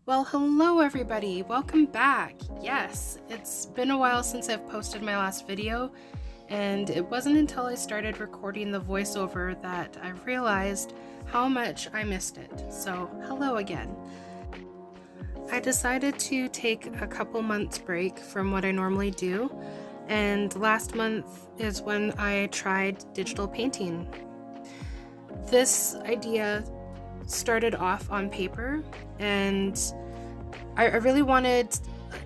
Well, hello everybody, welcome back. Yes, it's been a while since I've posted my last video, and it wasn't until I started recording the voiceover that I realized how much I missed it. So, hello again. I decided to take a couple months break from what I normally do, and last month is when I tried digital painting. This idea started off on paper, and I really wanted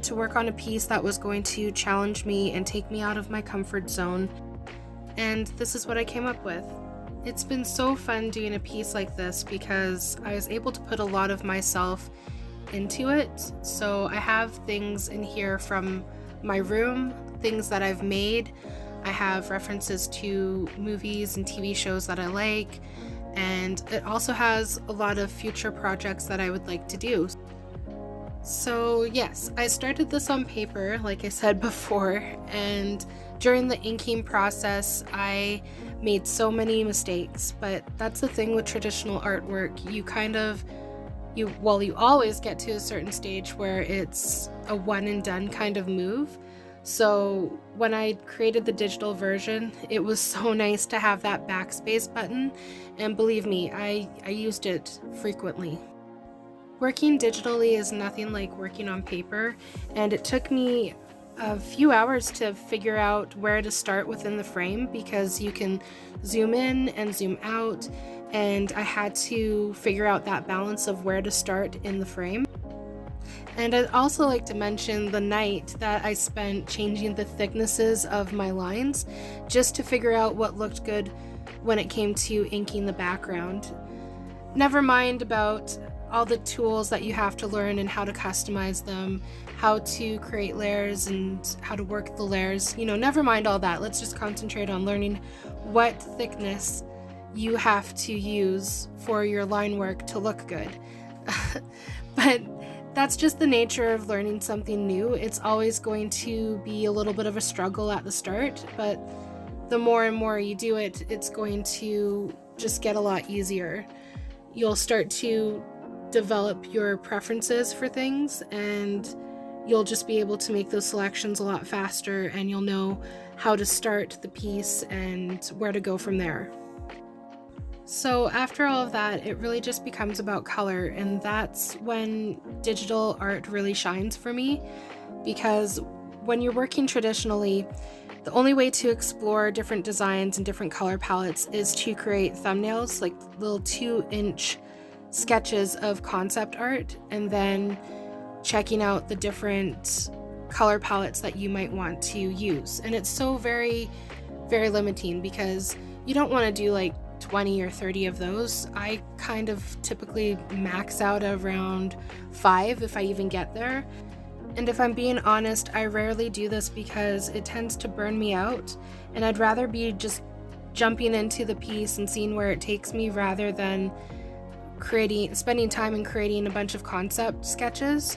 to work on a piece that was going to challenge me and take me out of my comfort zone, and this is what I came up with. It's been so fun doing a piece like this because I was able to put a lot of myself into it. So I have things in here from my room, things that I've made. I have references to movies and TV shows that I like, and it also has a lot of future projects that I would like to do. So yes, I started this on paper, like I said before, and during the inking process, I made so many mistakes, but that's the thing with traditional artwork. You always get to a certain stage where it's a one and done kind of move. So when I created the digital version, it was so nice to have that backspace button, and believe me, I used it frequently. Working digitally is nothing like working on paper, and it took me a few hours to figure out where to start within the frame because you can zoom in and zoom out, and I had to figure out that balance of where to start in the frame. And I'd also like to mention the night that I spent changing the thicknesses of my lines just to figure out what looked good when it came to inking the background. Never mind about all the tools that you have to learn and how to customize them, how to create layers and how to work the layers. Never mind all that. Let's just concentrate on learning what thickness you have to use for your line work to look good. But that's just the nature of learning something new. It's always going to be a little bit of a struggle at the start, but the more and more you do it, it's going to just get a lot easier. You'll start to develop your preferences for things, and you'll just be able to make those selections a lot faster, and you'll know how to start the piece and where to go from there. So after all of that, it really just becomes about color, and that's when digital art really shines for me, because when you're working traditionally, the only way to explore different designs and different color palettes is to create thumbnails, like little 2-inch sketches of concept art, and then checking out the different color palettes that you might want to use. And it's so very, very limiting because you don't want to do like 20 or 30 of those. I kind of typically max out around 5 if I even get there. And if I'm being honest, I rarely do this because it tends to burn me out, and I'd rather be just jumping into the piece and seeing where it takes me rather than spending time and creating a bunch of concept sketches.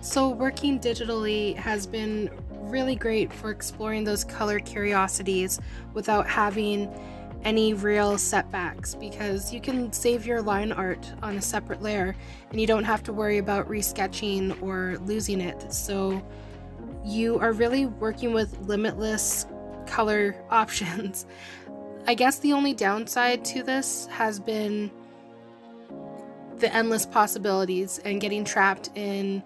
So working digitally has been really great for exploring those color curiosities without having any real setbacks, because you can save your line art on a separate layer and you don't have to worry about resketching or losing it. So you are really working with limitless color options. I guess the only downside to this has been the endless possibilities and getting trapped in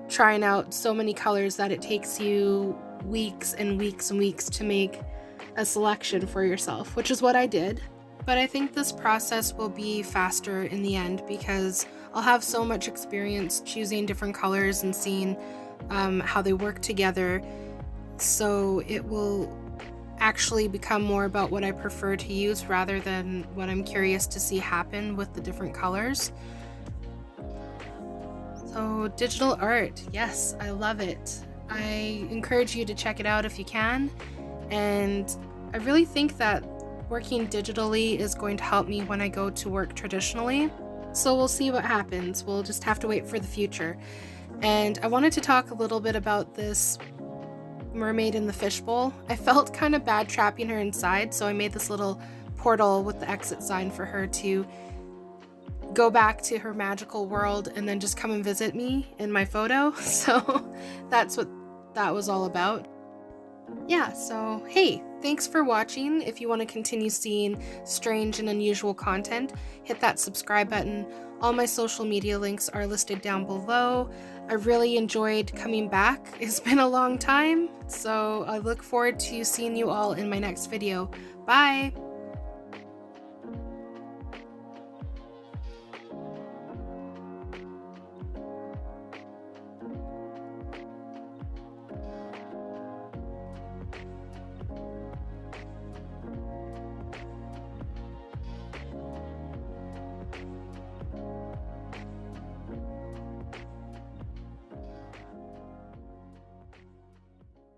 trying out so many colors that it takes you weeks and weeks and weeks to make a selection for yourself, which is what I did. But I think this process will be faster in the end because I'll have so much experience choosing different colors and seeing how they work together. So it will actually become more about what I prefer to use rather than what I'm curious to see happen with the different colors. So digital art, yes, I love it. I encourage you to check it out if you can, and I really think that working digitally is going to help me when I go to work traditionally. So we'll see what happens. We'll just have to wait for the future. And I wanted to talk a little bit about this mermaid in the fishbowl. I felt kind of bad trapping her inside, so I made this little portal with the exit sign for her to go back to her magical world and then just come and visit me in my photo. So that's what that was all about. Yeah, so hey, thanks for watching. If you want to continue seeing strange and unusual content, hit that subscribe button. All my social media links are listed down below. I really enjoyed coming back. It's been a long time, so I look forward to seeing you all in my next video. Bye!